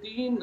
3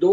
2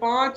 5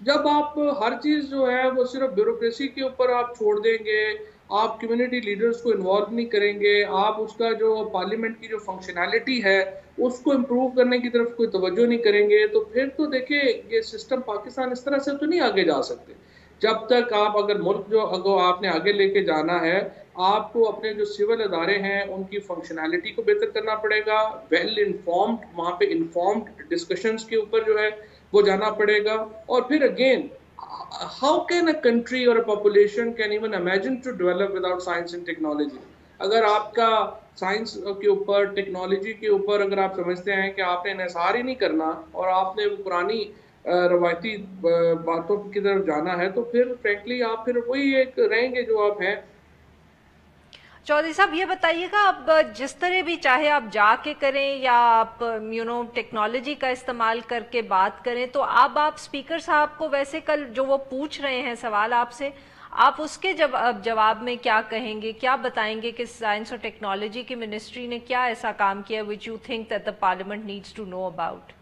جب آپ ہر چیز جو ہے وہ صرف بیوروکریسی کے اوپر آپ چھوڑ دیں گے، آپ کمیونٹی لیڈرز کو انوالو نہیں کریں گے، آپ اس کا جو پارلیمنٹ کی جو فنکشنالٹی ہے اس کو امپروو کرنے کی طرف کوئی توجہ نہیں کریں گے، تو پھر تو دیکھیں یہ سسٹم پاکستان اس طرح سے تو نہیں آگے جا سکتے. جب تک آپ اگر ملک جو اگر آپ نے آگے لے کے جانا ہے، آپ کو اپنے جو سول ادارے ہیں ان کی فنکشنالٹی کو بہتر کرنا پڑے گا، ویل انفارمڈ وہاں پہ انفارمڈ ڈسکشنز کے اوپر جو ہے وہ جانا پڑے گا. اور پھر again how can a country or a population can even imagine to develop without science and technology؟ اگر آپ کا سائنس کے اوپر ٹیکنالوجی کے اوپر اگر آپ سمجھتے ہیں کہ آپ نے انحصار ہی نہیں کرنا اور آپ نے پرانی روایتی باتوں کی طرف جانا ہے، تو پھر فرینکلی آپ پھر وہی ایک رہیں گے جو آپ ہیں. چودھری صاحب یہ بتائیے گا، اب جس طرح بھی چاہے آپ جا کے کریں یا آپ ٹیکنالوجی کا استعمال کر کے بات کریں، تو اب آپ اسپیکر صاحب کو ویسے کل جو وہ پوچھ رہے ہیں سوال آپ سے، آپ اس کے جواب میں کیا کہیں گے، کیا بتائیں گے کہ سائنس اور ٹیکنالوجی کی منسٹری نے کیا ایسا کام کیا which you think that the parliament needs to know about؟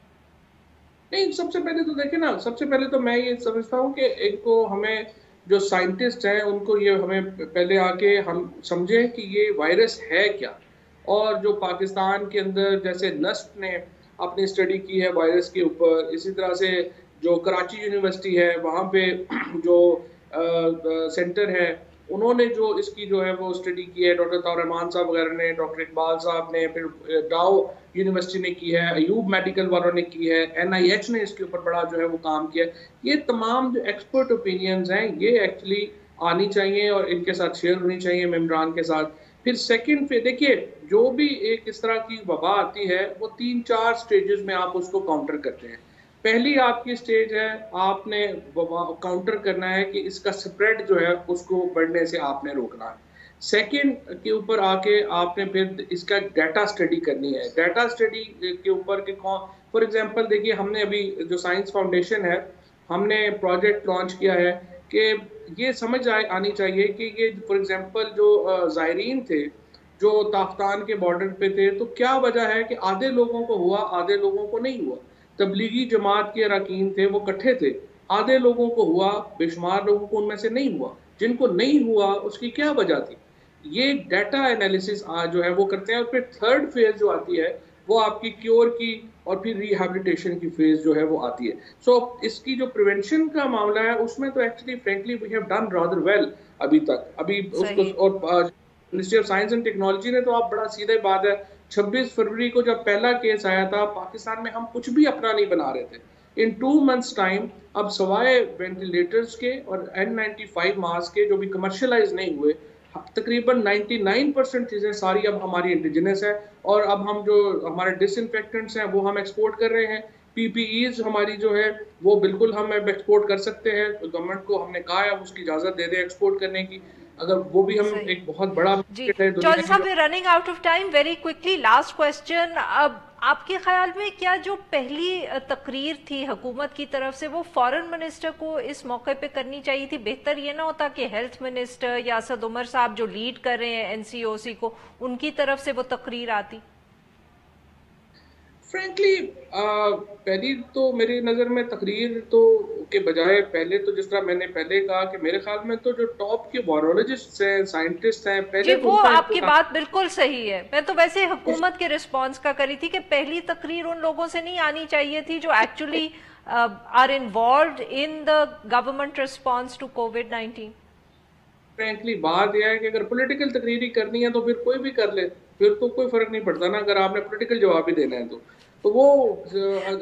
نہیں، سب سے پہلے تو دیکھیں نا، سب سے پہلے تو میں یہ سمجھتا ہوں کہ ایک تو ہمیں جو سائنٹسٹ ہیں ان کو یہ ہمیں پہلے آ کے ہم سمجھیں کہ یہ وائرس ہے کیا. اور جو پاکستان کے اندر جیسے نسٹ نے اپنی اسٹڈی کی ہے وائرس کے اوپر، اسی طرح سے جو کراچی یونیورسٹی ہے وہاں پہ جو سینٹر ہے انہوں نے جو اس کی جو ہے وہ اسٹڈی کی ہے، ڈاکٹر طاہر رحمان صاحب وغیرہ نے، ڈاکٹر اقبال صاحب نے، پھر ڈاؤ یونیورسٹی نے کی ہے، ایوب میڈیکل والوں نے کی ہے، NIH نے اس کے اوپر بڑا جو ہے وہ کام کیا. یہ تمام جو ایکسپرٹ اوپینینز ہیں یہ ایکچولی آنی چاہیے اور ان کے ساتھ شیئر ہونی چاہیے ممبران کے ساتھ. پھر سیکنڈ پہ دیکھیے جو بھی ایک اس طرح کی وبا آتی ہے وہ 3-4 سٹیجز میں آپ اس کو کاؤنٹر کرتے ہیں. پہلی آپ کی سٹیج ہے آپ نے کاؤنٹر کرنا ہے کہ اس کا سپریڈ جو ہے اس کو بڑھنے سے آپ نے روکنا ہے. سیکنڈ کے اوپر آ کے آپ نے پھر اس کا ڈیٹا سٹڈی کرنی ہے. ڈیٹا سٹڈی کے اوپر کہ فار ایگزامپل دیکھیے ہم نے ابھی جو سائنس فاؤنڈیشن ہے ہم نے پروجیکٹ لانچ کیا ہے کہ یہ سمجھ آنی چاہیے کہ یہ فار ایگزامپل جو زائرین تھے جو تافتان کے بارڈر پہ تھے تو کیا وجہ ہے کہ آدھے لوگوں کو ہوا آدھے لوگوں کو نہیں ہوا. تبلیغی جماعت کے اراکین تھے وہ کٹھے تھے، آدھے لوگوں کو ہوا بے شمار لوگوں کو ان میں سے نہیں ہوا. جن کو نہیں ہوا اس کی کیا وجہ تھی، یہ ڈیٹا انالیسس جو ہے وہ کرتے ہیں. اور پھر تھرڈ فیز جو آتی ہے وہ آپ کی کیور کی اور پھر ریہیبلیٹیشن کی فیز جو ہے وہ آتی ہے. سو اس کی جو پریونشن کا معاملہ ہے اس میں تو actually frankly we have done rather well ابھی تک. ابھی اس کو اور ministry of science and technology نے تو آپ بڑا سیدھے بات ہے 26 فروری کو جب پہلا کیس آیا تھا پاکستان میں ہم کچھ بھی اپنا نہیں بنا رہے تھے. ان 2 months ٹائم اب سوائے وینٹیلیٹرز کے اور N95 ماسک کے جو بھی کمرشلائز نہیں ہوئے تقریباً 99% چیزیں ساری اب ہماری انڈیجنس ہے. اور اب ہم جو ہمارے ڈس انفیکٹنٹس ہیں وہ ہم ایکسپورٹ کر رہے ہیں. PPEs ہماری جو ہے وہ بالکل ہم ایکسپورٹ کر سکتے ہیں. گورنمنٹ کو ہم نے کہا ہے اس کی اجازت دے دیں ایکسپورٹ کرنے کی. اگر وہ بھی ہم ایک بہت بڑا جی چودھری صاحب running out of time, very quickly last question. اب آپ کے خیال میں کیا جو پہلی تقریر تھی حکومت کی طرف سے وہ فورن منسٹر کو اس موقع پہ کرنی چاہیے تھی؟ بہتر یہ نہ ہوتا کہ ہیلتھ منسٹر یا اسد عمر صاحب جو لیڈ کر رہے ہیں NCOC کو ان کی طرف سے وہ تقریر آتی؟ فرینکلی پہلی تو میری نظر میں تقریر تو کے بجائے پہلے تو جس طرح میں نے پہلے کہا کہ میرے خیال میں تو جو ٹاپ کے وائرولوجسٹ ہیں سائنٹسٹ ہیں پہلے جی وہ آپ کی بات بالکل صحیح ہے. میں تو ویسے حکومت کے رسپانس کا کری تھی کہ پہلی تقریر ان لوگوں سے نہیں آنی چاہیے تھی جو actually are involved in the government response to کووڈ-19. فرینکلی بات یہ ہے کہ اگر پولیٹیکل تقریری کرنی ہے تو پھر کوئی بھی کر لے، پھر تو کوئی فرق نہیں پڑتا نا. اگر آپ نے پولیٹیکل جواب ہی دینا ہے تو وہ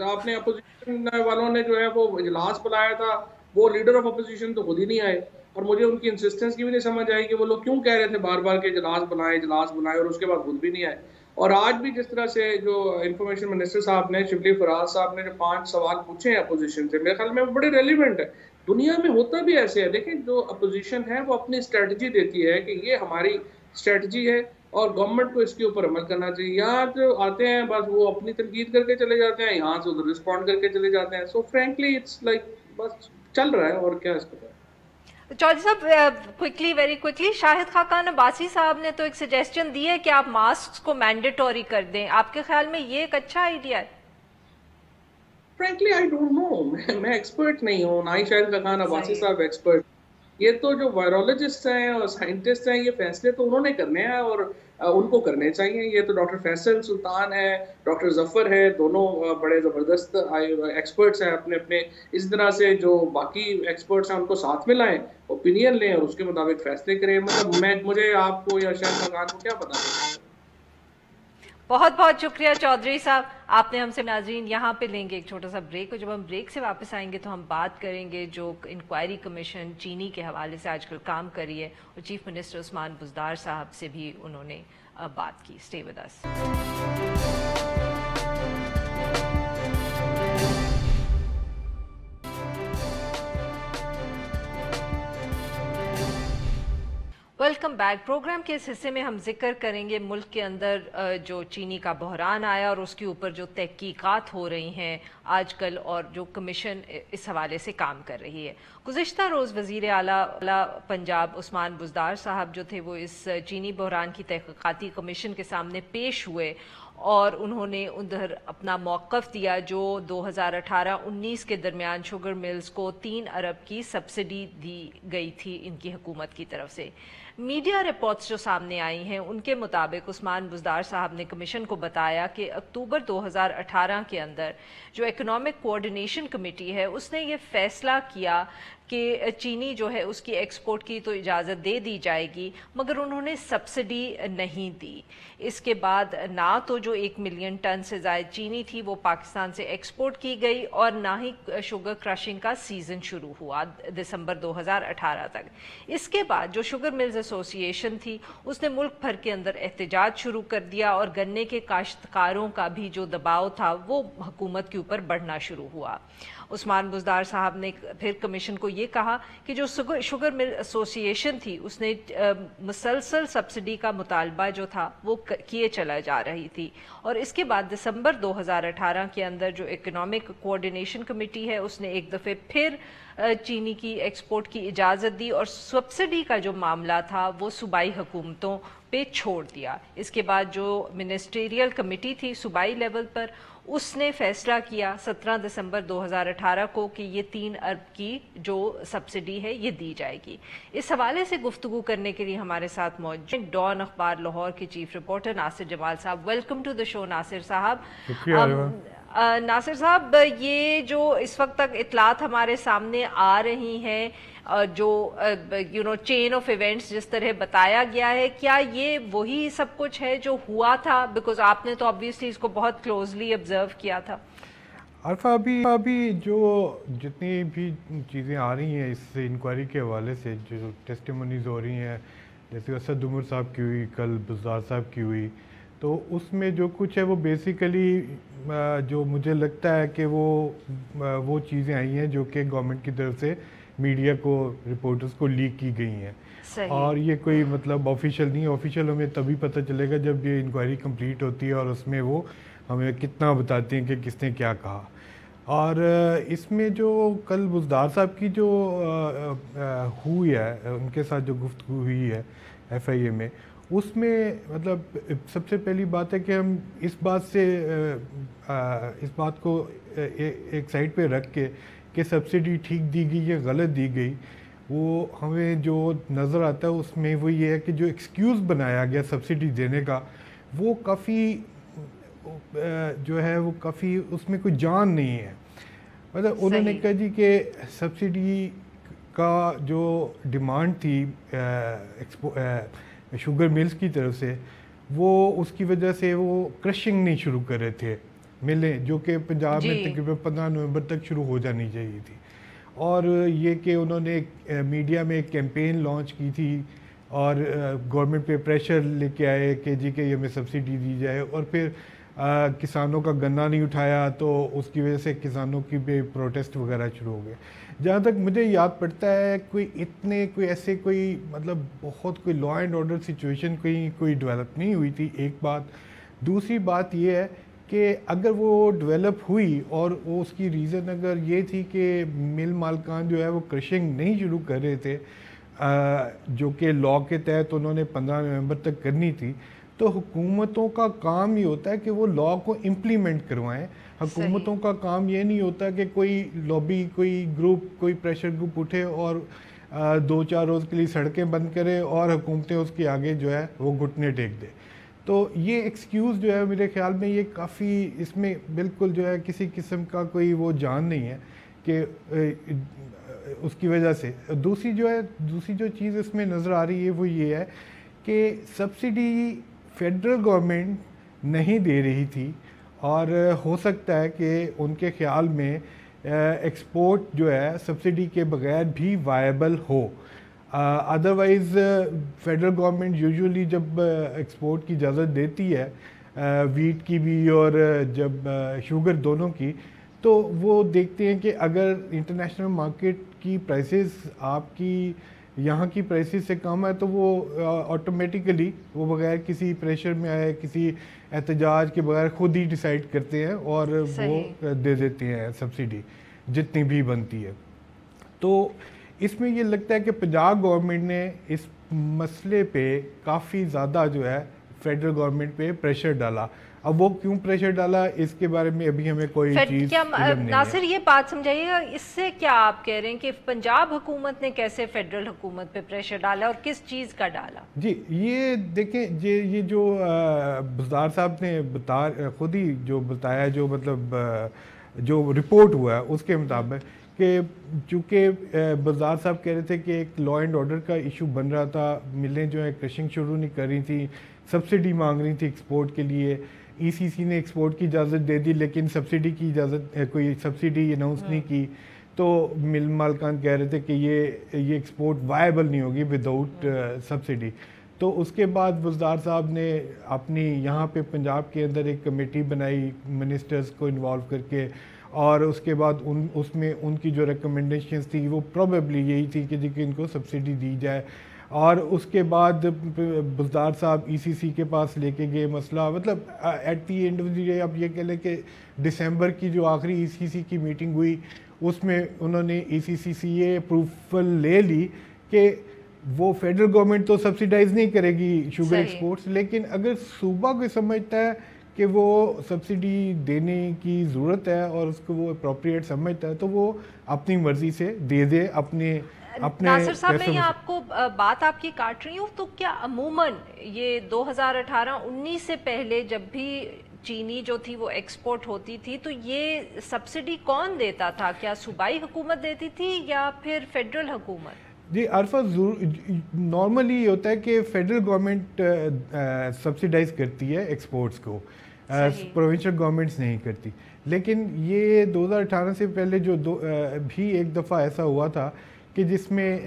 آپ نے اپوزیشن والوں نے جو ہے وہ اجلاس بلایا تھا، وہ لیڈر آف اپوزیشن تو خود ہی نہیں آئے. اور مجھے ان کی انسسٹنس کی بھی نہیں سمجھ آئی کہ وہ لوگ کیوں کہہ رہے تھے بار بار کہ اجلاس بنائے اور اس کے بعد خود بھی نہیں آئے. اور آج بھی جس طرح سے جو انفارمیشن منسٹر صاحب نے شبلی فراز صاحب نے جو 5 سوال پوچھے ہیں اپوزیشن سے میرے خیال میں وہ بڑے ریلیونٹ ہے. دنیا میں ہوتا بھی ایسے ہے. دیکھیں جو اپوزیشن ہے وہ اپنی اسٹریٹجی دیتی ہے کہ یہ ہماری اسٹریٹجی ہے اور گورنمنٹ کو اس کے اوپر عمل کرنا چاہیے. یہاں جو آتے ہیں بس وہ اپنی تنقید کر کے چلے جاتے ہیں، یہاں سے ادھر رسپونڈ کر کے چلے جاتے ہیں. سو فرینکلی اٹس لائک بس چل رہا ہے اور کیا اس کو. چودھری صاحب quickly very quickly Shahid Khaqan Abbasi صاحب نے تو ایک سجیسٹن دی ہے کہ آپ ماسک کو مینڈیٹوری کر دیں. آپ کے خیال میں یہ ایک اچھا آئیڈیا ہے؟ فرینکلی آئی ڈونٹ نو، میں ایکسپرٹ نہیں ہوں، نہ ہی شاید فقان عباسی صحیح. صاحب ایکسپرٹ. یہ تو جو وائرولوجسٹ ہیں اور سائنٹسٹ ہیں، یہ فیصلے تو انہوں نے کرنے ہیں اور ان کو کرنے چاہیے. یہ تو ڈاکٹر فیصل سلطان ہے، ڈاکٹر ظفر ہے، دونوں بڑے زبردست ایکسپرٹس ہیں اپنے اپنے. اس طرح سے جو باقی ایکسپرٹس ہیں ان کو ساتھ میں لائیں، اوپینین لیں اور اس کے مطابق فیصلے کریں. مطلب مجھے آپ کو یا شاید فقان کو کیا پتا ہے. بہت بہت شکریہ چودھری صاحب، آپ نے ہم سے. ناظرین یہاں پہ لیں گے ایک چھوٹا سا بریک، اور جب ہم بریک سے واپس آئیں گے تو ہم بات کریں گے جو انکوائری کمیشن چینی کے حوالے سے آج کل کام کر رہی ہے، اور چیف منسٹر عثمان بزدار صاحب سے بھی انہوں نے بات کی. Stay with us. Welcome back. Programme کے اس حصے میں ہم ذکر کریں گے ملک کے اندر جو چینی کا بحران آیا اور اس کے اوپر جو تحقیقات ہو رہی ہیں آج کل، اور جو کمیشن اس حوالے سے کام کر رہی ہے. گزشتہ روز وزیر اعلیٰ پنجاب عثمان بزدار صاحب جو تھے وہ اس چینی بحران کی تحقیقاتی کمیشن کے سامنے پیش ہوئے، اور انہوں نے ادھر اپنا موقف دیا. جو 2018-19 کے درمیان شوگر ملز کو 3 ارب کی سبسڈی دی گئی تھی ان کی حکومت کی طرف سے. میڈیا رپورٹس جو سامنے آئی ہیں ان کے مطابق عثمان بزدار صاحب نے کمیشن کو بتایا کہ اکتوبر 2018 کے اندر جو اکنامک کوآرڈینیشن کمیٹی ہے اس نے یہ فیصلہ کیا کہ چینی جو ہے اس کی ایکسپورٹ کی تو اجازت دے دی جائے گی، مگر انہوں نے سبسڈی نہیں دی. اس کے بعد نہ تو جو 1 ملین ٹن سے زائد چینی تھی وہ پاکستان سے ایکسپورٹ کی گئی، اور نہ ہی شوگر کرشنگ کا سیزن شروع ہوا دسمبر 2018 تک. اس کے بعد جو شوگر ملز ایسوسی ایشن تھی اس نے ملک بھر کے اندر احتجاج شروع کر دیا، اور گنے کے کاشتکاروں کا بھی جو دباؤ تھا وہ حکومت کے اوپر بڑھنا شروع ہوا. عثمان بزدار صاحب نے پھر کمیشن کو یہ کہا کہ جو شوگر مل ایسوسی ایشن تھی اس نے مسلسل سبسڈی کا مطالبہ جو تھا وہ کیے چلا جا رہی تھی. اور اس کے بعد دسمبر 2018 کے اندر جو اکنامک کوآرڈینیشن کمیٹی ہے اس نے ایک دفعہ پھر چینی کی ایکسپورٹ کی اجازت دی، اور سبسڈی کا جو معاملہ تھا وہ صوبائی حکومتوں پہ چھوڑ دیا. اس کے بعد جو منسٹریل کمیٹی تھی صوبائی لیول پر اس نے فیصلہ کیا 17 دسمبر 2018 کو کہ یہ 3 ارب کی جو سبسڈی ہے یہ دی جائے گی. اس حوالے سے گفتگو کرنے کے لیے ہمارے ساتھ موجود ہیں ڈان اخبار لاہور کے چیف رپورٹر ناصر جمال صاحب. ویلکم ٹو دا شو ناصر صاحب. ناصر صاحب، یہ جو اس وقت تک اطلاعات ہمارے سامنے آ رہی ہیں، جو چین آف ایونٹس جس طرح بتایا گیا ہے، کیا یہ وہی سب کچھ ہے جو ہوا تھا؟ بیکاز آپ نے تو آبویسلی اس کو بہت کلوزلی آبزرو کیا تھا. عرفہ، ابھی جو جتنی بھی چیزیں آ رہی ہیں اس انکوائری کے حوالے سے، جو ٹیسٹیمونیز ہو رہی ہیں، جیسے اسد عمر صاحب کی ہوئی، کل بزدار صاحب کی ہوئی، تو اس میں جو کچھ ہے وہ بیسیکلی جو مجھے لگتا ہے کہ وہ چیزیں آئی ہیں جو کہ گورنمنٹ کی طرف سے میڈیا کو، رپورٹرز کو لیک کی گئی ہیں. اور یہ کوئی مطلب آفیشیل نہیں. آفیشیل ہمیں تبھی پتہ چلے گا جب یہ انکوائری کمپلیٹ ہوتی ہے اور اس میں وہ ہمیں کتنا بتاتے ہیں کہ کس نے کیا کہا. اور اس میں جو کل بزدار صاحب کی جو ہوئی ہے، ان کے ساتھ جو گفتگو ہوئی ہے ایف آئی اے میں، اس میں مطلب سب سے پہلی بات ہے کہ ہم اس بات کو ایک سائڈ پہ رکھ کے کہ سبسڈی ٹھیک دی گئی یا غلط دی گئی، وہ ہمیں جو نظر آتا ہے اس میں وہ یہ ہے کہ جو ایکسکیوز بنایا گیا سبسڈی دینے کا، وہ کافی جو ہے وہ کافی اس میں کوئی جان نہیں ہے. مطلب انہوں نے کہا جی کہ سبسڈی کا جو ڈیمانڈ تھی شوگر ملز کی طرف سے، وہ اس کی وجہ سے وہ کرشنگ نہیں شروع کر رہے تھے ملیں، جو کہ پنجاب میں تقریباً 15 نومبر تک شروع ہو جانی چاہیے تھی. اور یہ کہ انہوں نے میڈیا میں ایک کیمپین لانچ کی تھی اور گورنمنٹ پہ پریشر لے کے آئے کہ جی کہ ہمیں سبسڈی دی جائے، اور پھر کسانوں کا گنا نہیں اٹھایا تو اس کی وجہ سے کسانوں کی بھی پروٹیسٹ وغیرہ شروع ہو گئے. جہاں تک مجھے یاد پڑتا ہے کوئی ایسے کوئی مطلب بہت کوئی لا اینڈ آرڈر سچویشن کوئی ڈیولپ نہیں ہوئی تھی. ایک بات. دوسری بات یہ ہے کہ اگر وہ ڈیولپ ہوئی اور اس کی ریزن اگر یہ تھی کہ مل مالکان جو ہے وہ کرشنگ نہیں شروع کر رہے تھے، جو کہ لا کے تحت انہوں نے 15 نومبر تک کرنی تھی، تو حکومتوں کا کام یہ ہوتا ہے کہ وہ لا کو امپلیمنٹ کروائیں. حکومتوں کا کام یہ نہیں ہوتا کہ کوئی لابی, کوئی گروپ, کوئی پریشر گروپ اٹھے اور 2-4 روز کے لیے سڑکیں بند کرے اور حکومتیں اس کے آگے جو ہے وہ گھٹنے ٹیک دے. تو یہ ایکسکیوز جو ہے میرے خیال میں یہ کافی, اس میں بالکل جو ہے کسی قسم کا کوئی وہ جان نہیں ہے کہ اس کی وجہ سے. دوسری جو چیز اس میں نظر آ رہی ہے وہ یہ ہے کہ سبسڈی فیڈرل گورنمنٹ نہیں دے رہی تھی, اور ہو سکتا ہے کہ ان کے خیال میں ایکسپورٹ جو ہے سبسڈی کے بغیر بھی وائبل ہو. ادروائز فیڈرل گورنمنٹ یوزولی جب ایکسپورٹ کی اجازت دیتی ہے ویٹ کی بھی اور جب شوگر دونوں کی, تو وہ دیکھتے ہیں کہ اگر انٹرنیشنل مارکیٹ کی پرائسز آپ کی یہاں کی پرائسز سے کم ہے تو وہ آٹومیٹیکلی وہ بغیر کسی پریشر میں آئے, کسی احتجاج کے بغیر خود ہی ڈیسائیڈ کرتے ہیں اور وہ دے دیتے ہیں سبسڈی جتنی بھی بنتی ہے. تو اس میں یہ لگتا ہے کہ پنجاب گورنمنٹ نے اس مسئلے پہ کافی زیادہ جو ہے فیڈرل گورنمنٹ پہ پریشر ڈالا. اب وہ کیوں پریشر ڈالا اس کے بارے میں ابھی ہمیں کوئی چیز علم نہیں. ناصر یہ بات سمجھائیے گا, اس سے کیا آپ کہہ رہے ہیں کہ پنجاب حکومت نے کیسے فیڈرل حکومت پہ پریشر ڈالا اور کس چیز کا ڈالا؟ جی یہ دیکھیں, یہ جو بزدار صاحب نے خود ہی جو بتایا, جو مطلب جو رپورٹ ہوا ہے اس کے مطابق کہ چونکہ بزدار صاحب کہہ رہے تھے کہ ایک لا اینڈ آرڈر کا ایشو بن رہا تھا, ملیں جو ہے کرشنگ شروع نہیں کر رہی تھی, سبسڈی مانگ رہی تھی ایکسپورٹ کے لیے. ای سی سی نے ایکسپورٹ کی اجازت دے دی لیکن سبسڈی کی اجازت کوئی سبسڈی اناؤنس نہیں کی, تو مل مالکان کہہ رہے تھے کہ یہ ایکسپورٹ وائبل نہیں ہوگی وداؤٹ سبسڈی. تو اس کے بعد بزدار صاحب نے اپنی یہاں پہ پنجاب کے اندر ایک کمیٹی بنائی منسٹرز کو انوالو کر کے, اور اس کے بعد اس میں ان کی جو ریکمنڈیشنز تھی وہ پروبیبلی یہی تھی کہ ان کو سبسڈی دی جائے. اور اس کے بعد بزدار صاحب ای سی سی کے پاس لے کے گئے مسئلہ, مطلب at the end of the day آپ یہ کہہ لیں کہ دسمبر کی جو آخری ای سی سی کی میٹنگ ہوئی اس میں انہوں نے ای سی سی سے یہ اپروول لے لی کہ وہ فیڈرل گورنمنٹ تو سبسیڈائز نہیں کرے گی شوگر ایکسپورٹس, لیکن اگر صوبہ کو سمجھتا ہے کہ وہ سبسڈی دینے کی ضرورت ہے اور اس کو وہ اپروپریٹ سمجھتا ہے تو وہ اپنی مرضی سے دے دے اپنے. ناصر صاحب میں آپ کو بات آپ کی کاٹ رہی ہوں, تو کیا عموماً یہ 2018-19 سے پہلے جب بھی چینی جو تھی وہ ایکسپورٹ ہوتی تھی تو یہ سبسڈی کون دیتا تھا؟ کیا صوبائی حکومت دیتی تھی یا پھر فیڈرل حکومت؟ جی عرفہ, نارملی یہ ہوتا ہے کہ فیڈرل گورنمنٹ سبسیڈائز کرتی ہے ایکسپورٹس کو, پروونشل گورنمنٹس نہیں کرتی. لیکن یہ 2018 سے پہلے جو بھی ایک دفعہ ایسا ہوا تھا کہ جس میں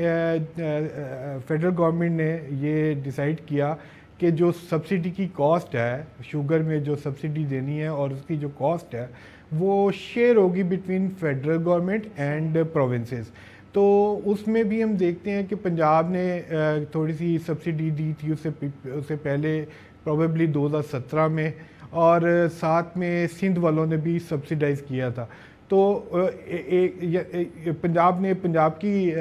فیڈرل گورنمنٹ نے یہ ڈیسائیڈ کیا کہ جو سبسڈی کی کاسٹ ہے, شوگر میں جو سبسڈی دینی ہے اور اس کی جو کاسٹ ہے وہ شیئر ہوگی between federal government and provinces. تو اس میں بھی ہم دیکھتے ہیں کہ پنجاب نے تھوڑی سی سبسڈی دی تھی اس سے پہلے پروبیبلی 2017 میں, اور ساتھ میں سندھ والوں نے بھی سبسیڈائز کیا تھا. تو پنجاب نے پنجاب کی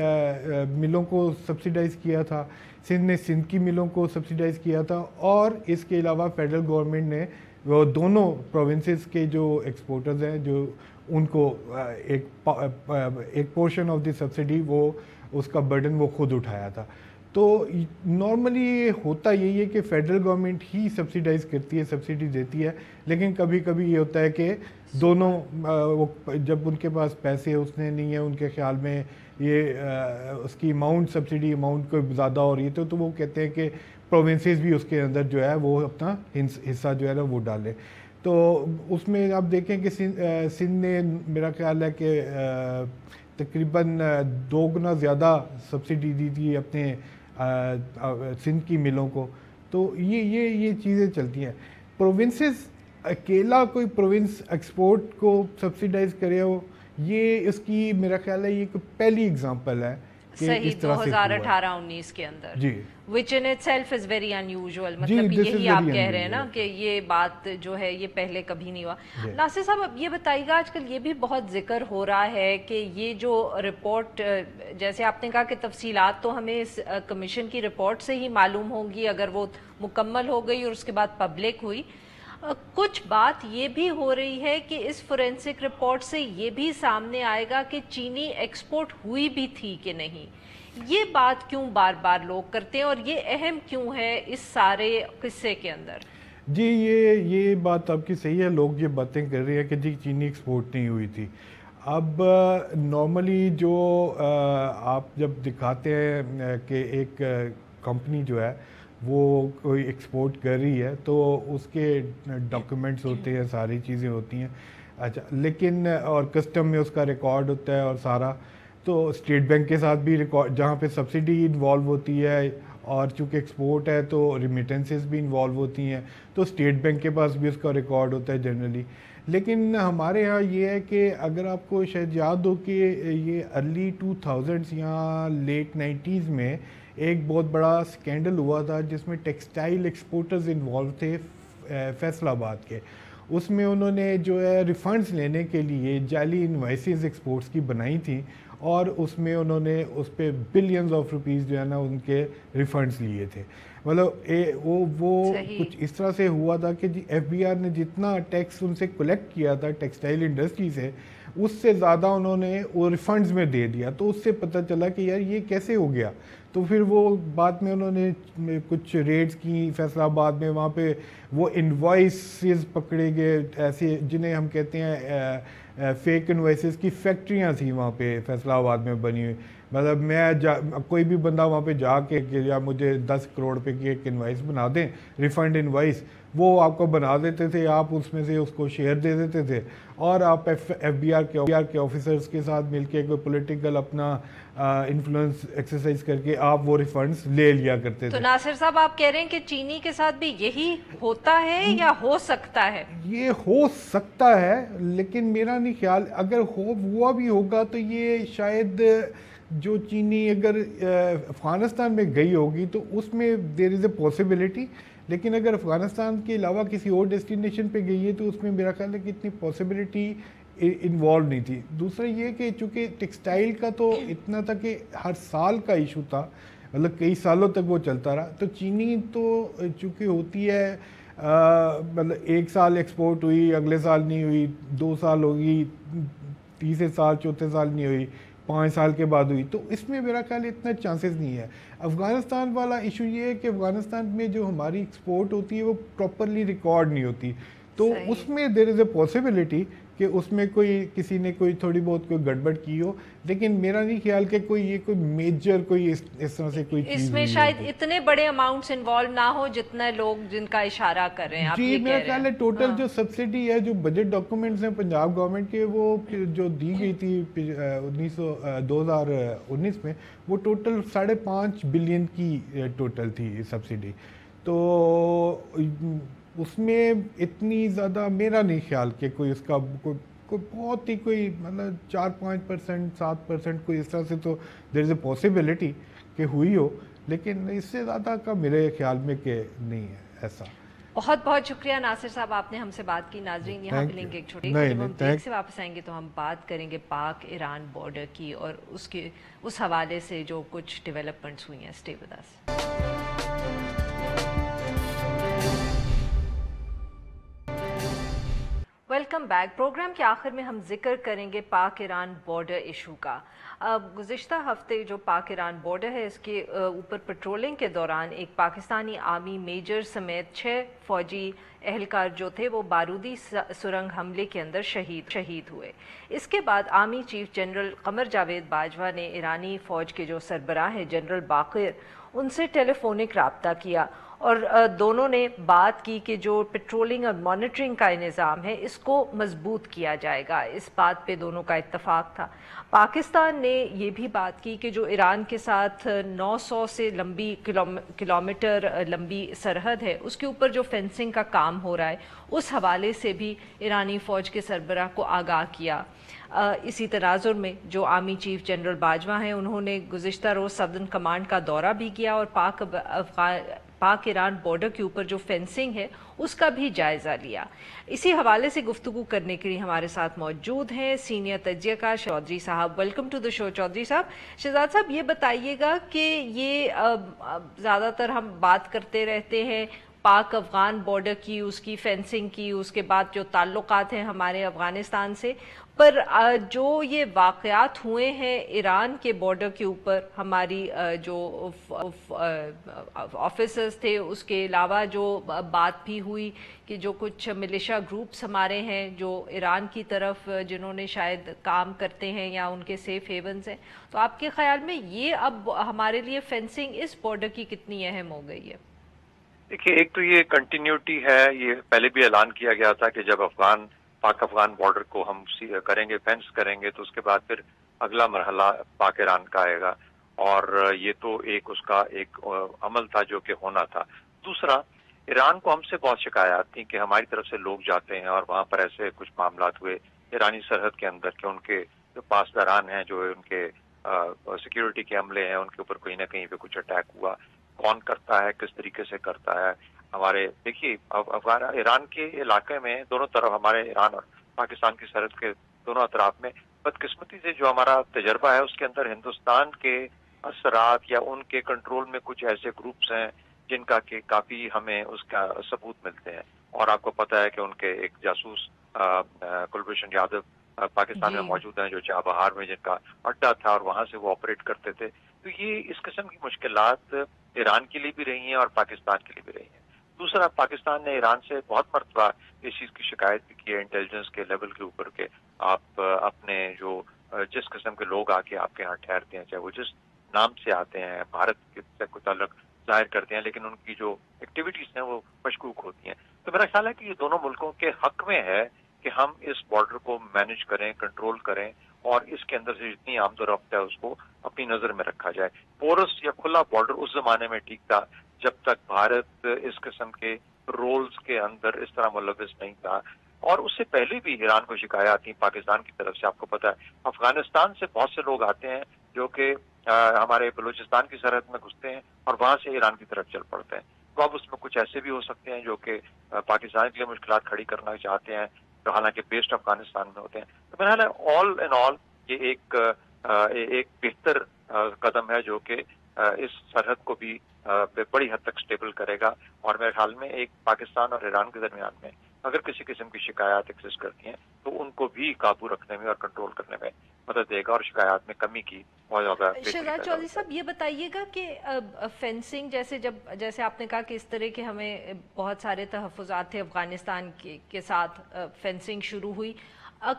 ملوں کو سبسیڈائز کیا تھا, سندھ نے سندھ کی ملوں کو سبسیڈائز کیا تھا, اور اس کے علاوہ فیڈرل گورنمنٹ نے وہ دونوں پروونسز کے جو ایکسپورٹرز ہیں جو ان کو ایک پورشن آف دی سبسڈی وہ اس کا برڈن وہ خود اٹھایا تھا. تو نارملی ہوتا یہی ہے کہ فیڈرل گورنمنٹ ہی سبسیڈائز کرتی ہے, سبسڈی دیتی ہے, لیکن کبھی کبھی یہ ہوتا ہے کہ دونوں جب ان کے پاس پیسے اتنے نہیں ہیں, ان کے خیال میں یہ اس کی اماؤنٹ سبسڈی اماؤنٹ کو زیادہ ہو رہی ہے تو وہ کہتے ہیں کہ پروونسز بھی اس کے اندر جو ہے وہ اپنا حصہ جو ہے نا وہ ڈالیں. تو اس میں آپ دیکھیں کہ سندھ نے میرا خیال ہے کہ تقریباً 2 گنا زیادہ سبسڈی دی تھی اپنے سندھ کی ملوں کو. تو یہ چیزیں چلتی ہیں. پروونسز اکیلا کوئی پروونس ایکسپورٹ کو سبسیڈائز کرے ہو, یہ اس کی میرا خیال ہے یہ پہلی اگزامپل ہے کہ صحیح اس طرح سے 2018-19 کے اندر جی which in itself is very unusual. مطلب یہی آپ کہہ رہے ہیں نا کہ یہ بات جو ہے یہ پہلے کبھی نہیں ہوا. ناصر صاحب اب یہ بتائیے گا، آج کل یہ بھی بہت ذکر ہو رہا ہے کہ یہ جو رپورٹ، جیسے آپ نے کہا کہ تفصیلات تو ہمیں اس کمیشن کی رپورٹ سے ہی معلوم ہوں گی اگر وہ مکمل ہو گئی اور اس کے بعد پبلک ہوئی، کچھ بات یہ بھی ہو رہی ہے کہ اس فورینسک رپورٹ سے یہ بھی سامنے آئے گا کہ چینی ایکسپورٹ ہوئی بھی تھی کہ نہیں. یہ بات کیوں بار بار لوگ کرتے ہیں اور یہ اہم کیوں ہے اس سارے قصے کے اندر؟ جی یہ بات آپ کی صحیح ہے، لوگ یہ باتیں کر رہے ہیں کہ جی چینی ایکسپورٹ نہیں ہوئی تھی. اب نارملی جو آپ جب دکھاتے ہیں کہ ایک کمپنی جو ہے وہ کوئی ایکسپورٹ کر رہی ہے تو اس کے ڈاکیومنٹس ہوتے ہیں، ساری چیزیں ہوتی ہیں. اچھا، لیکن اور کسٹم میں اس کا ریکارڈ ہوتا ہے اور سارا، تو اسٹیٹ بینک کے ساتھ بھی ریکارڈ، جہاں پہ سبسڈی انوالو ہوتی ہے اور چونکہ ایکسپورٹ ہے تو ریمیٹنسز بھی انوالو ہوتی ہیں، تو اسٹیٹ بینک کے پاس بھی اس کا ریکارڈ ہوتا ہے جنرلی. لیکن ہمارے ہاں یہ ہے کہ اگر آپ کو شاید یاد ہو کہ یہ ارلی 2000s یا لیٹ 90s میں ایک بہت بڑا سکینڈل ہوا تھا جس میں ٹیکسٹائل ایکسپورٹرز انوالو تھے فیصل آباد کے. اس میں انہوں نے جو ہے ریفنڈز لینے کے لیے جعلی انوائسز ایکسپورٹس کی بنائی تھیں اور اس میں انہوں نے اس پہ بلینز آف روپیز جو ہے نا ان کے ریفنڈز لیے تھے. مطلب وہ کچھ اس طرح سے ہوا تھا کہ جی ایف بی آر نے جتنا ٹیکس ان سے کلیکٹ کیا تھا ٹیکسٹائل انڈسٹری سے، اس سے زیادہ انہوں نے وہ ریفنڈز میں دے دیا. تو اس سے پتہ چلا کہ یار یہ کیسے ہو گیا. تو پھر وہ بعد میں انہوں نے کچھ ریڈز کی فیصل آباد میں، وہاں پہ وہ انوائسز پکڑے گئے ایسے جنہیں ہم کہتے ہیں فیک انوائسز کی فیکٹریاں تھیں وہاں پہ فیصل آباد میں بنی ہوئی. مطلب میں کوئی بھی بندہ وہاں پہ جا کے کہ یا مجھے 10 کروڑ روپے کی ایک انوائس بنا دیں، ریفنڈ انوائس، وہ آپ کو بنا دیتے تھے، آپ اس میں سے اس کو شیئر دے دیتے تھے اور آپ ایف بی آر کے آفیسرز کے ساتھ مل کے کوئی پولیٹیکل اپنا انفلوئنس ایکسرسائز کر کے آپ وہ ریفنڈز لے لیا کرتے تھے. تو ناصر صاحب آپ کہہ رہے ہیں کہ چینی کے ساتھ بھی یہی ہوتا ہے یا ہو سکتا ہے؟ یہ ہو سکتا ہے، لیکن میرا نہیں خیال، اگر ہوا بھی ہوگا تو یہ شاید جو چینی اگر افغانستان میں گئی ہوگی تو اس میں دیر از اے پاسبلٹی، لیکن اگر افغانستان کے علاوہ کسی اور ڈیسٹینیشن پہ گئی ہے تو اس میں میرا خیال ہے کہ اتنی پاسبلٹی انوالو نہیں تھی. دوسرا یہ کہ چونکہ ٹیکسٹائل کا تو اتنا تھا کہ ہر سال کا ایشو تھا، مطلب کئی سالوں تک وہ چلتا رہا. تو چینی تو چونکہ ہوتی ہے مطلب ایک سال ایکسپورٹ ہوئی، اگلے سال نہیں ہوئی، 2 سال ہوگی، تیسرے سال چوتھے سال نہیں ہوئی، 5 سال کے بعد ہوئی، تو اس میں میرا خیال اتنا چانسز نہیں ہے. افغانستان والا ایشو یہ ہے کہ افغانستان میں جو ہماری ایکسپورٹ ہوتی ہے وہ پراپرلی ریکارڈ نہیں ہوتی، تو اس میں دیر از اے پاسبلٹی کہ اس میں کسی نے کوئی تھوڑی بہت کوئی گڑبڑ کی ہو، لیکن میرا نہیں خیال کہ یہ کوئی میجر کوئی اس طرح سے کوئی چیز، اس میں شاید اتنے بڑے اماؤنٹس انوالو نہ ہو جتنے لوگ جن کا اشارہ کر رہے ہیں. جی میرا خیال ہے ٹوٹل جو سبسڈی ہے، جو بجٹ ڈاکومنٹس ہیں پنجاب گورنمنٹ کے، وہ جو دی گئی تھی 2019 میں، وہ ٹوٹل 5.5 بلین کی ٹوٹل تھی سبسڈی. تو اس میں اتنی زیادہ میرا نہیں خیال کہ کوئی اس کا کوئی بہت ہی کوئی مطلب 4-5%, 7% کوئی اس طرح سے، تو دیر از اے پاسبلٹی کہ ہوئی ہو، لیکن اس سے زیادہ کا میرے خیال میں کہ نہیں ہے ایسا. بہت بہت شکریہ ناصر صاحب، آپ نے ہم سے بات کی. ناظرین یہاں پہ لیں گے ایک چھوٹی، جب ہم بریک سے واپس آئیں گے تو ہم بات کریں گے پاک ایران بارڈر کی اور اس حوالے سے جو کچھ ڈیولپمنٹس ہوئی ہیں. Stay with us. Welcome back. Programme کے آخر میں ہم ذکر کریں گے پاک ایران بارڈر ایشو کا. گزشتہ ہفتے جو پاک ایران بارڈر ہے اس کے اوپر پٹرولنگ کے دوران ایک پاکستانی آرمی میجر سمیت 6 فوجی اہلکار جو تھے وہ بارودی سرنگ حملے کے اندر شہید ہوئے. اس کے بعد army chief general Qamar Javed Bajwa نے ایرانی فوج کے جو سربراہ ہیں جنرل باقر، ان سے ٹیلی فونک رابطہ کیا اور دونوں نے بات کی کہ جو پیٹرولنگ اور مانیٹرنگ کا نظام ہے اس کو مضبوط کیا جائے گا. اس بات پہ دونوں کا اتفاق تھا. پاکستان نے یہ بھی بات کی کہ جو ایران کے ساتھ 900 سے لمبی کلومیٹر لمبی سرحد ہے اس کے اوپر جو فینسنگ کا کام ہو رہا ہے اس حوالے سے بھی ایرانی فوج کے سربراہ کو آگاہ کیا. اسی تناظر میں جو آرمی چیف جنرل باجوہ ہیں انہوں نے گزشتہ روز سدرن کمانڈ کا دورہ بھی کیا اور پاک ایران بارڈر کے اوپر جو فینسنگ ہے اس کا بھی جائزہ لیا. اسی حوالے سے گفتگو کرنے کے لیے ہمارے ساتھ موجود ہیں سینئر تجزیہ کار چودھری صاحب. ویلکم ٹو دا شو چودھری صاحب. شہزاد صاحب یہ بتائیے گا کہ یہ زیادہ تر ہم بات کرتے رہتے ہیں پاک افغان بارڈر کی، اس کی فینسنگ کی، اس کے بعد جو تعلقات ہیں ہمارے افغانستان سے، پر جو یہ واقعات ہوئے ہیں ایران کے بارڈر کے اوپر ہماری جو آفیسرز تھے، اس کے علاوہ جو بات بھی ہوئی کہ جو کچھ ملیشیا گروپس ہمارے ہیں جو ایران کی طرف جنہوں نے شاید کام کرتے ہیں یا ان کے سیف ہیونز ہیں، تو آپ کے خیال میں یہ اب ہمارے لیے فینسنگ اس بارڈر کی کتنی اہم ہو گئی ہے؟ دیکھیے، ایک تو یہ کنٹینیوٹی ہے. یہ پہلے بھی اعلان کیا گیا تھا کہ جب پاک افغان بارڈر کو ہم کریں گے، فینس کریں گے، تو اس کے بعد پھر اگلا مرحلہ پاک ایران کا آئے گا. اور یہ تو اس کا ایک عمل تھا جو کہ ہونا تھا. دوسرا، ایران کو ہم سے بہت شکایات تھیں کہ ہماری طرف سے لوگ جاتے ہیں اور وہاں پر ایسے کچھ معاملات ہوئے ایرانی سرحد کے اندر کہ ان کے جو پاسداران ہیں، جو ان کے سیکیورٹی کے عملے ہیں، ان کے اوپر کہیں نہ کہیں پہ کچھ اٹیک ہوا. کون کرتا ہے، کس طریقے سے کرتا ہے. ہمارے دیکھیے ایران کے علاقے میں دونوں طرف، ہمارے ایران اور پاکستان کی سرحد کے دونوں اطراف میں بدقسمتی سے جو ہمارا تجربہ ہے اس کے اندر ہندوستان کے اثرات یا ان کے کنٹرول میں کچھ ایسے گروپس ہیں جن کا کہ کافی ہمیں اس کا ثبوت ملتے ہیں. اور آپ کو پتہ ہے کہ ان کے ایک جاسوس کلبھوشن یادو پاکستان میں موجود ہیں جو چابہار میں جن کا اڈا تھا اور وہاں سے وہ آپریٹ کرتے تھے. تو یہ اس قسم کی مشکلات ایران کے لیے بھی رہی ہیں اور پاکستان کے لیے بھی رہی ہیں. دوسرا، پاکستان نے ایران سے بہت مرتبہ اس چیز کی شکایت بھی کی ہے انٹیلیجنس کے لیول کے اوپر کہ آپ اپنے جو جس قسم کے لوگ آ کے آپ کے ہاں ٹھہرتے ہیں، چاہے وہ جس نام سے آتے ہیں، بھارت سے کوئی تعلق ظاہر کرتے ہیں، لیکن ان کی جو ایکٹیویٹیز ہیں وہ مشکوک ہوتی ہیں. تو میرا خیال ہے کہ یہ دونوں ملکوں کے حق میں ہے کہ ہم اس بارڈر کو مینج کریں، کنٹرول کریں، اور اس کے اندر سے جتنی آمد و رفت ہے اس کو اپنی نظر میں رکھا جائے. پورس یا کھلا بارڈر اس زمانے میں ٹھیک تھا جب تک بھارت اس قسم کے رولز کے اندر اس طرح ملوث نہیں تھا. اور اس سے پہلے بھی ایران کو شکایات تھیں پاکستان کی طرف سے. آپ کو پتا ہے افغانستان سے بہت سے لوگ آتے ہیں جو کہ ہمارے بلوچستان کی سرحد میں گھستے ہیں اور وہاں سے ایران کی طرف چل پڑتے ہیں. تو اب اس میں کچھ ایسے بھی ہو سکتے ہیں جو کہ پاکستان کے لیے مشکلات کھڑی کرنا چاہتے ہیں، جو حالانکہ بیسڈ افغانستان میں ہوتے ہیں. تو میرا خیال ہے آل ان آل یہ ایک بہتر قدم ہے جو کہ اس سرحد کو بھی بڑی حد تک سٹیبل کرے گا. اور میرے خیال میں ایک پاکستان اور ایران کے درمیان میں اگر کسی قسم کی شکایات ایگزسٹ کرتی ہیں تو ان کو بھی قابو رکھنے میں اور کنٹرول کرنے میں مدد دے گا اور شکایات میں کمی کی بہت زیادہ. شہزاد چودھری صاحب یہ بتائیے گا کہ فینسنگ جیسے آپ نے کہا کہ اس طرح کے ہمیں بہت سارے تحفظات تھے افغانستان کے ساتھ فینسنگ شروع ہوئی،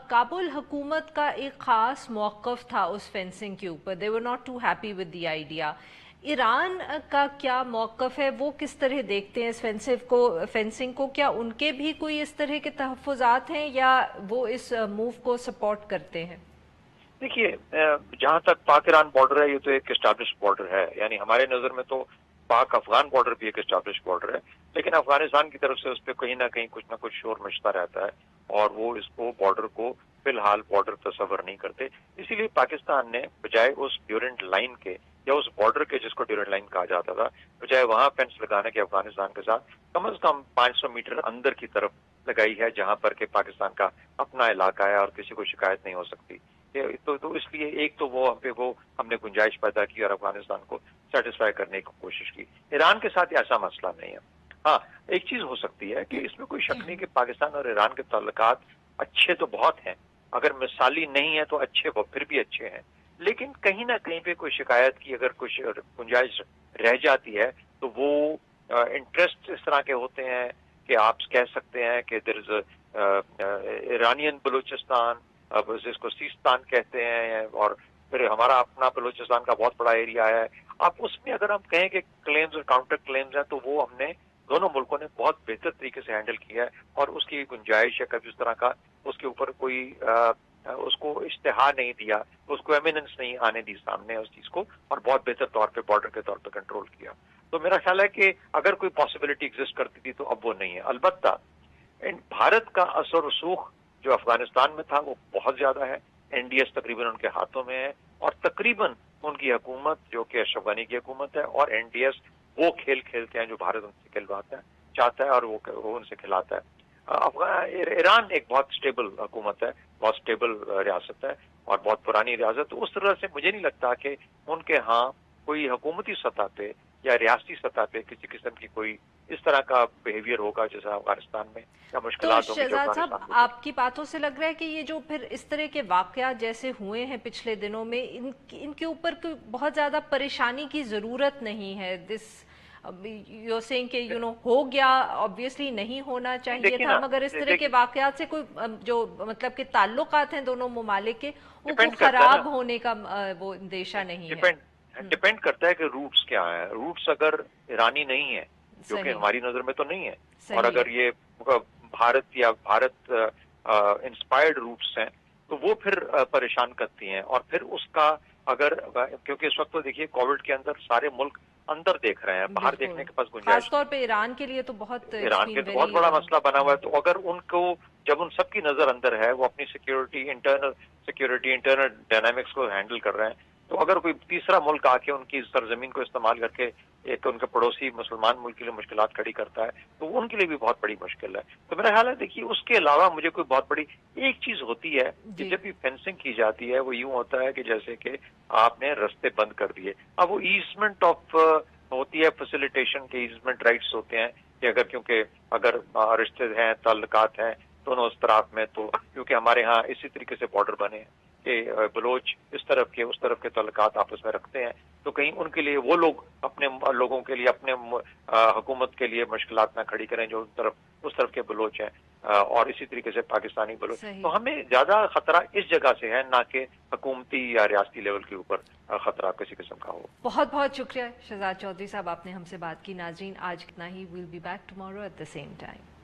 کابل حکومت کا ایک خاص موقف تھا اس فینسنگ کے اوپر. they were not too happy with the idea. Iran کا کیا موقف ہے؟ وہ کس طرح دیکھتے ہیں اس فینسنگ کو؟ کیا ان کے بھی کوئی اس طرح کے تحفظات ہیں یا وہ اس موو کو سپورٹ کرتے ہیں؟ دیکھیے، جہاں تک پاک ایران بارڈر ہے یہ تو ایک اسٹیبلش بارڈر ہے. یعنی ہمارے نظر میں تو پاک افغان بارڈر بھی ایک اسٹیبلش بارڈر ہے، لیکن افغانستان کی طرف سے اس پہ کہیں نہ کچھ شور مچتا رہتا ہے اور وہ اس کو بارڈر کو فی الحال بارڈر تصور نہیں کرتے. اسی لیے پاکستان نے بجائے اس ڈیورنٹ لائن کے یا اس بارڈر کے جس کو ڈیورنٹ لائن کہا جاتا تھا، بجائے وہاں فینس لگانے کے افغانستان کے ساتھ کم از کم 500 میٹر اندر کی طرف لگائی ہے، جہاں پر کہ پاکستان کا اپنا علاقہ ہے اور کسی کو شکایت نہیں ہو سکتی. تو اس لیے ایک تو وہ ہم نے گنجائش پیدا کی اور افغانستان کو سیٹسفائی کرنے کی کوشش کی. ایران کے ساتھ ایسا مسئلہ نہیں ہے. ہاں، ایک چیز ہو سکتی ہے کہ اس میں کوئی شک نہیں کہ پاکستان اور ایران کے تعلقات اچھے تو بہت ہیں، اگر مثالی نہیں ہے تو اچھے، وہ پھر بھی اچھے ہیں، لیکن کہیں نہ کہیں پہ کوئی شکایت کی اگر کچھ گنجائش رہ جاتی ہے تو وہ انٹرسٹ اس طرح کے ہوتے ہیں کہ آپ کہہ سکتے ہیں کہ دیر از ایرانین بلوچستان، جس کو سیستان کہتے ہیں، اور پھر ہمارا اپنا بلوچستان کا بہت بڑا ایریا ہے. اب اس میں اگر ہم کہیں کہ کلیمز اور کاؤنٹر کلیمز ہیں تو وہ ہم نے دونوں ملکوں نے بہت بہتر طریقے سے ہینڈل کیا ہے, اور اس کی گنجائش ہے کبھی اس طرح کا اس کے اوپر کوئی اس کو اشتہار نہیں دیا, اس کو ایمیننس نہیں آنے دی سامنے اس چیز کو, اور بہت بہتر طور پہ بارڈر کے طور پہ کنٹرول کیا. تو میرا خیال ہے کہ اگر کوئی پاسبلٹی ایگزسٹ کرتی تھی تو اب وہ نہیں ہے. البتہ بھارت کا اثر و رسوخ جو افغانستان میں تھا وہ بہت زیادہ ہے. این ڈی ایس تقریباً ان کے ہاتھوں میں ہے, اور تقریباً ان کی حکومت جو کہ اشرف غنی کی حکومت ہے, اور این ڈی ایس وہ کھیل کھیلتے ہیں جو بھارت ان سے کھلواتا ہے, چاہتا ہے, اور وہ ان سے کھلاتا ہے. ایران ایک بہت سٹیبل حکومت ہے, بہت سٹیبل ریاست ہے, اور بہت پرانی ریاست. تو اس طرح سے مجھے نہیں لگتا کہ ان کے ہاں کوئی حکومتی سطح پہ یا ریاستی سطح پہ کسی قسم کی کوئی اس طرح کا بیہیویئر ہوگا جیسا افغانستان میں, یا مشکلات ہوں گی. شہزاد صاحب, آپ کی باتوں سے لگ رہا ہے کہ یہ جو پھر اس طرح کے واقعات جیسے ہوئے ہیں پچھلے دنوں میں, ان کے اوپر بہت زیادہ پریشانی کی ضرورت نہیں ہے. یو سینگ کہ ہو گیا, آبویسلی نہیں ہونا چاہیے تھا, مگر اس طرح کے واقعات سے کوئی جو مطلب کہ تعلقات ہیں دونوں ممالک کے, وہ کوئی خراب ہونے کا وہ اندیشہ نہیں ہے. ڈپینڈ کرتا ہے کہ روٹس کیا ہیں. روٹس اگر ایرانی نہیں ہے, جو کہ ہماری نظر میں تو نہیں ہے, اور اگر یہ بھارت یا بھارت انسپائرڈ روٹس ہیں تو وہ پھر پریشان کرتی ہیں. اور پھر اس کا اگر, کیونکہ اس وقت تو دیکھیے کووڈ کے اندر سارے ملک اندر دیکھ رہے ہیں, باہر دیکھنے کے پاس گنجائش, خاص طور پہ ایران کے لیے تو بہت بڑا مسئلہ بنا ہوا ہے. تو اگر ان کو جب ان سب کی نظر اندر ہے, وہ اپنی سیکیورٹی انٹرنل ڈائنامکس کو ہینڈل کر رہے ہیں, تو اگر کوئی تیسرا ملک آ کے ان کی سرزمین کو استعمال کر کے ایک ان کے پڑوسی مسلمان ملک کے لیے مشکلات کھڑی کرتا ہے, تو ان کے لیے بھی بہت بڑی مشکل ہے. تو میرا خیال ہے دیکھیے اس کے علاوہ مجھے کوئی بہت بڑی ایک چیز ہوتی ہے کہ جب بھی فینسنگ کی جاتی ہے وہ یوں ہوتا ہے کہ جیسے کہ آپ نے رستے بند کر دیے. اب وہ ایزمنٹ آف ہوتی ہے, فیسیلیٹیشن کے ایزمنٹ رائٹس ہوتے ہیں کہ اگر کیونکہ اگر رشتے ہیں, تعلقات ہیں دونوں اس طرف میں, تو کیونکہ ہمارے ہاں اسی طریقے سے بارڈر بنے ہیں کہ بلوچ اس طرف کے تعلقات آپس میں رکھتے ہیں, تو کہیں ان کے لیے وہ لوگ اپنے لوگوں کے لیے, اپنے حکومت کے لیے مشکلات نہ کھڑی کریں جو اس طرف کے بلوچ ہیں, اور اسی طریقے سے پاکستانی بلوچ. تو ہمیں زیادہ خطرہ اس جگہ سے ہے, نہ کہ حکومتی یا ریاستی لیول کے اوپر خطرہ کسی قسم کا ہو. بہت بہت شکریہ شہزاد چودھری صاحب, آپ نے ہم سے بات کی. ناظرین آج اتنا ہی. We'll be back tomorrow at the same time.